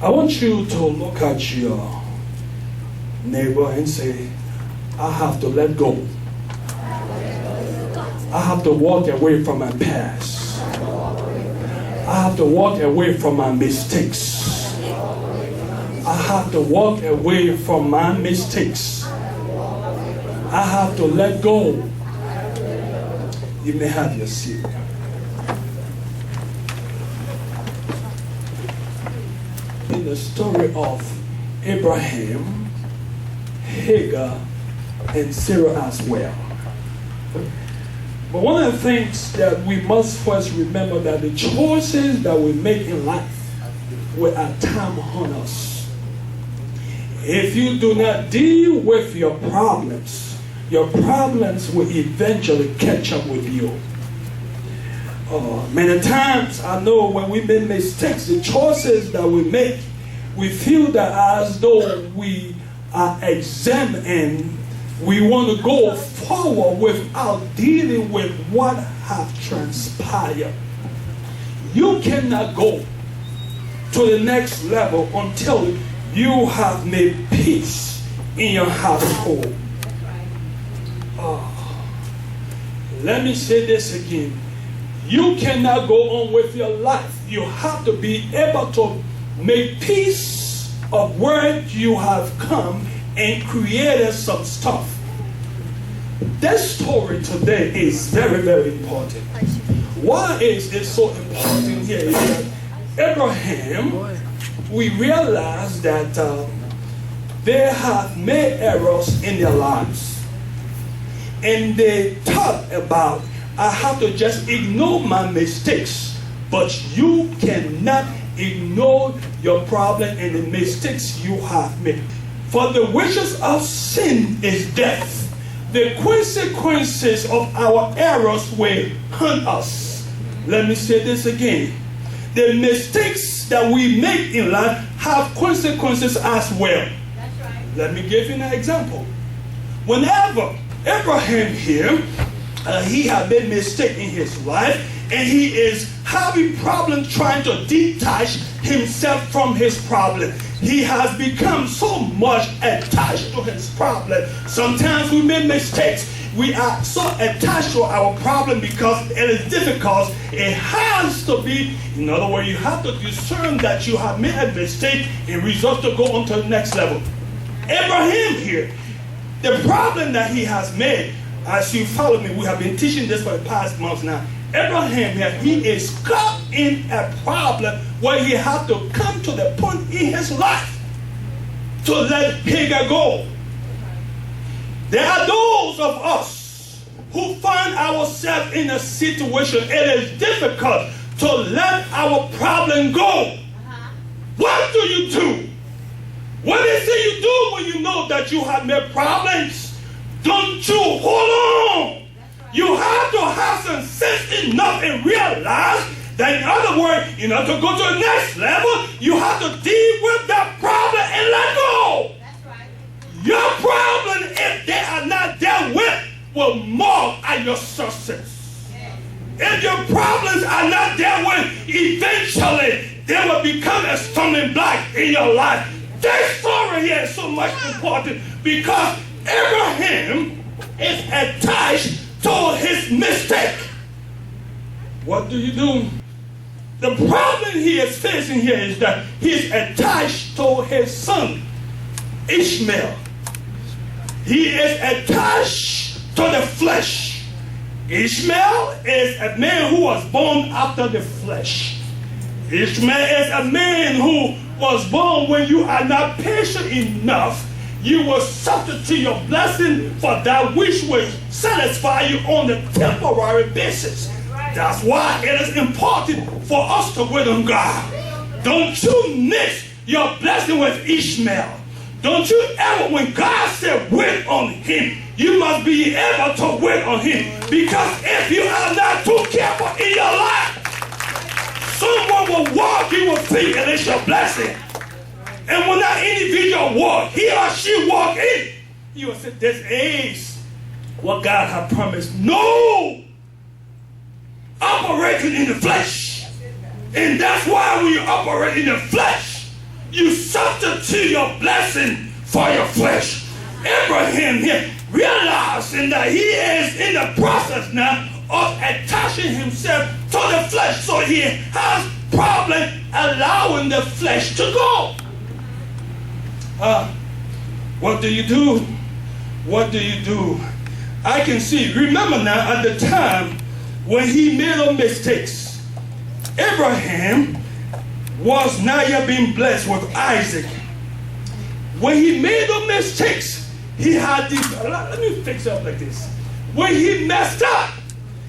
I want you to look at your neighbor and say, I have to let go. I have to walk away from my past. I have to walk away from my mistakes. I have to walk away from my mistakes. I have to let go. You may have your seat. In the story of Abraham, Hagar, and Sarah as well. But one of the things that we must first remember that the choices that we make in life will at times haunt us. If you do not deal with your problems will eventually catch up with you. Many times I know when we make mistakes, the choices that we make, we feel that as though we are exempt and we want to go forward without dealing with what have transpired. You cannot go to the next level until you have made peace in your household. Let me say this again. You cannot go on with your life. You have to be able to make peace of where you have come and created some stuff. This story today is very, very important. Why is it so important here? Is that Abraham, we realize that they have made errors in their lives. And they thought about, I have to just ignore my mistakes. But you cannot ignore your problem and the mistakes you have made. For the wages of sin is death. The consequences of our errors will haunt us. Let me say this again. The mistakes that we make in life have consequences as well. That's right. Let me give you an example. Whenever Abraham here, he had made mistake in his life, and he is having problems trying to detach himself from his problem. He has become so much attached to his problem. Sometimes we make mistakes. We are so attached to our problem because it is difficult. It has to be, in other words, you have to discern that you have made a mistake and resolve to go on to the next level. Abraham here, the problem that he has made, as you follow me, we have been teaching this for the past months now. Abraham here, he is caught in a problem where he has to come to the point in his life to let Hagar go. There are those of us who find ourselves in a situation, it is difficult to let our problem go. What do you do? What is it you do when you know that you have made problems? Don't you hold on. You have to have some sense enough and realize that, in other words, in order to go to the next level, you have to deal with that problem and let go. That's right. Your problem, if they are not dealt with, will mark at your success. If your problems are not dealt with, eventually they will become a stumbling block in your life. This story here is so much important because Abraham is attached to his mistake. What do you do? The problem he is facing here is that he's attached to his son, Ishmael. He is attached to the flesh. Ishmael is a man who was born after the flesh. Ishmael is a man who was born when you are not patient enough. You will substitute your blessing for that which will satisfy you on a temporary basis. That's why it is important for us to wait on God. Don't you mix your blessing with Ishmael. Don't you ever, when God said wait on him, you must be able to wait on him. Because if you are not too careful in your life, someone will walk, you will think it is your blessing. And when that individual walk, he or she walk in, you will say, this is what God has promised. No! Operating in the flesh. And that's why when you operate in the flesh, You substitute your blessing for your flesh. Abraham here realizing that he is in the process now of attaching himself to the flesh. So he has problem allowing the flesh to go. What do you do? What do you do? I can see, remember now, at the time when he made those mistakes, Abraham was not yet being blessed with Isaac. When he made those mistakes, he had this, let me fix it up like this. When he messed up,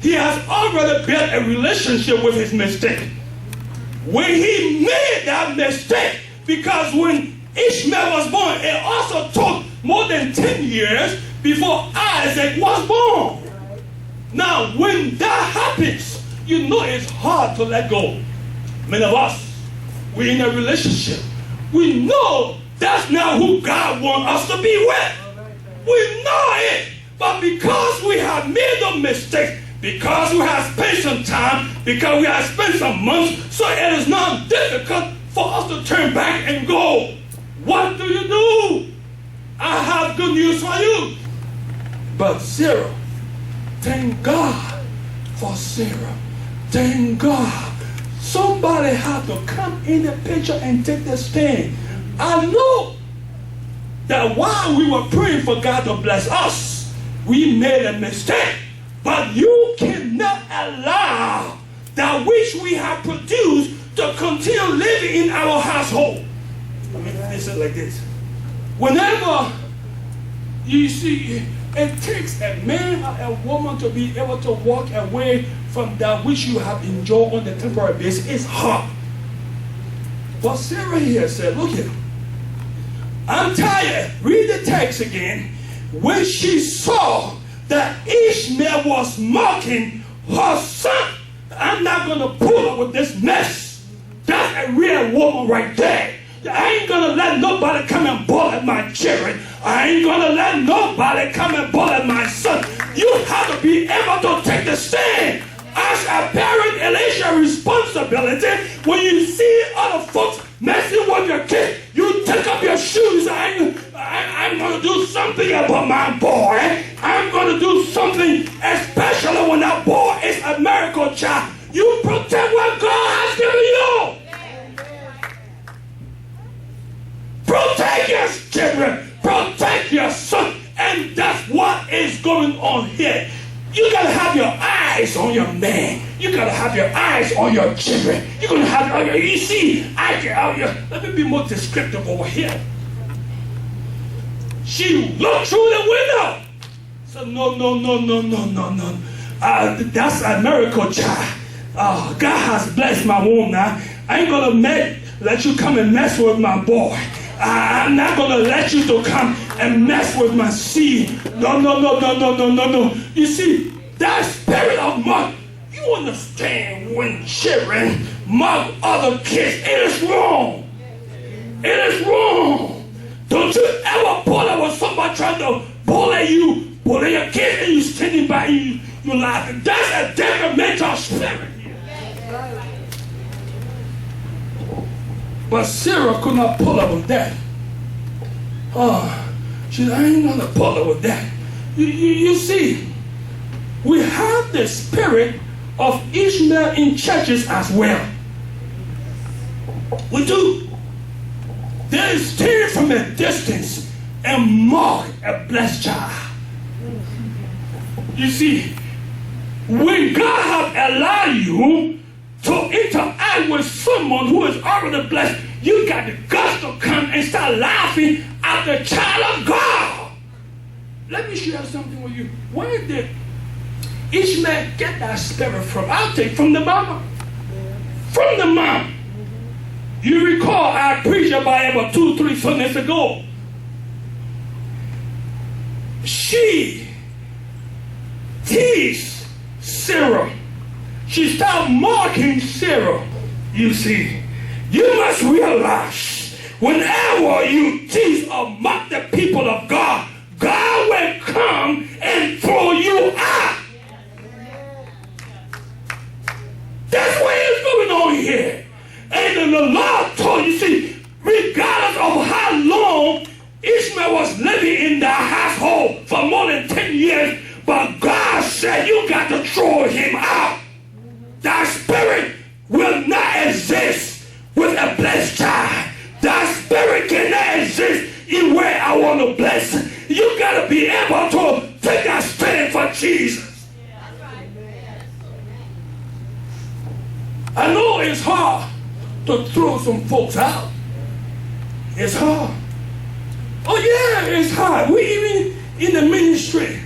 he has already built a relationship with his mistake. When he made that mistake, because when Ishmael was born, it also took more than 10 years before Isaac was born. Now, when that happens, you know it's hard to let go. Many of us, we're in a relationship. We know that's not who God wants us to be with. We know it. But because we have made a mistake, because we have spent some time, because we have spent some months, so it is not difficult for us to turn back and go, what do you do? I have good news for you. But Sarah, thank God for Sarah. Thank God. Somebody had to come in the picture and take the stand. I know that while we were praying for God to bless us, we made a mistake. But you cannot allow that which we have produced to continue living in our household. Let me say it like this. Whenever you see, it takes a man or a woman to be able to walk away from that which you have enjoyed on the temporary basis. It's hard. But Sarah here said, look here, I'm tired. Read the text again. When she saw that Ishmael was mocking her son, I'm not going to pull up with this mess. That's a real woman right there. I ain't going to let nobody come and bullet my children. I ain't going to let nobody come and bullet my son. You have to be able to take the stand. As a parent, it is your responsibility. When you see other folks messing with your kids, you take up your shoes. I'm going to do something about my boy. I'm going to do something, especially when that boy is a miracle child. You protect what God has given you. Protect your children. Protect your son. And that's what is going on here. You got to have your eyes on your man. You got to have your eyes on your children. You're going to have your, you see, let me be more descriptive over here. She looked through the window. So no. That's a miracle child. God has blessed my womb now. I ain't going to let you come and mess with my boy. I'm not going to let you to come and mess with my seed. No. You see, that spirit of mock, you understand when children mock other kids, it is wrong. It is wrong. Don't you ever pull up with somebody trying to bully your kid, and you standing by you laughing. That's a detrimental spirit. But Sarah could not pull up with that. She said, I ain't gonna pull up with that. You see, we have the spirit of Ishmael in churches as well. We do. They stand from a distance and mock a blessed child. You see, when God has allowed you to interact with someone who is already blessed, you got the guts to come and start laughing at the child of God. Let me share something with you. Where did Ishmael get that spirit from? I'll take from the mama. From the mom. You recall I preached about 2-3 Sundays ago. She teased Sarah. She started mocking Sarah. You see, you must realize whenever you tease or mock the people of God, God will come and throw you out. That's what is going on here. And the Lord told you, see, said you got to throw him out. That spirit will not exist with a blessed child. That spirit cannot exist in where I want to bless. You got to be able to take a stand for Jesus. I know it's hard to throw some folks out. It's hard. Oh yeah, it's hard. We even in the ministry,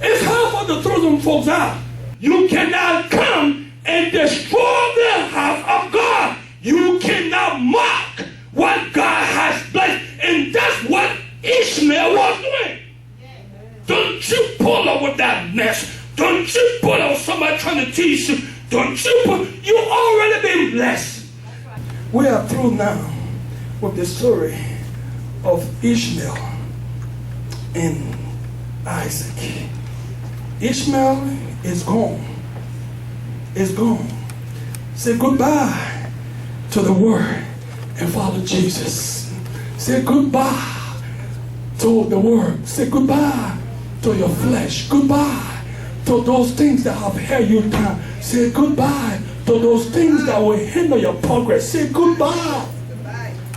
it's hard for to throw some folks out. You cannot come and destroy the house of God. You cannot mock what God has blessed. And that's what Ishmael was doing. Don't you pull up with that mess. Don't you pull up somebody trying to teach you. Don't you pull. You already been blessed. We are through now with the story of Ishmael and Isaac. Ishmael is gone. Is gone. Say goodbye to the word and follow Jesus. Say goodbye to the word. Say goodbye to your flesh. Goodbye to those things that have held you down. Say goodbye to those things that will hinder your progress. Say goodbye.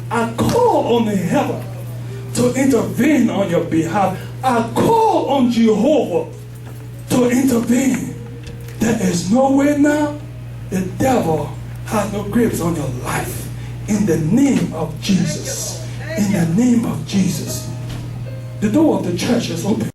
I call on the heaven to intervene on your behalf. I call on Jehovah to intervene. There is no way now. The devil has no grips on your life. In the name of Jesus. In the name of Jesus. The door of the church is open.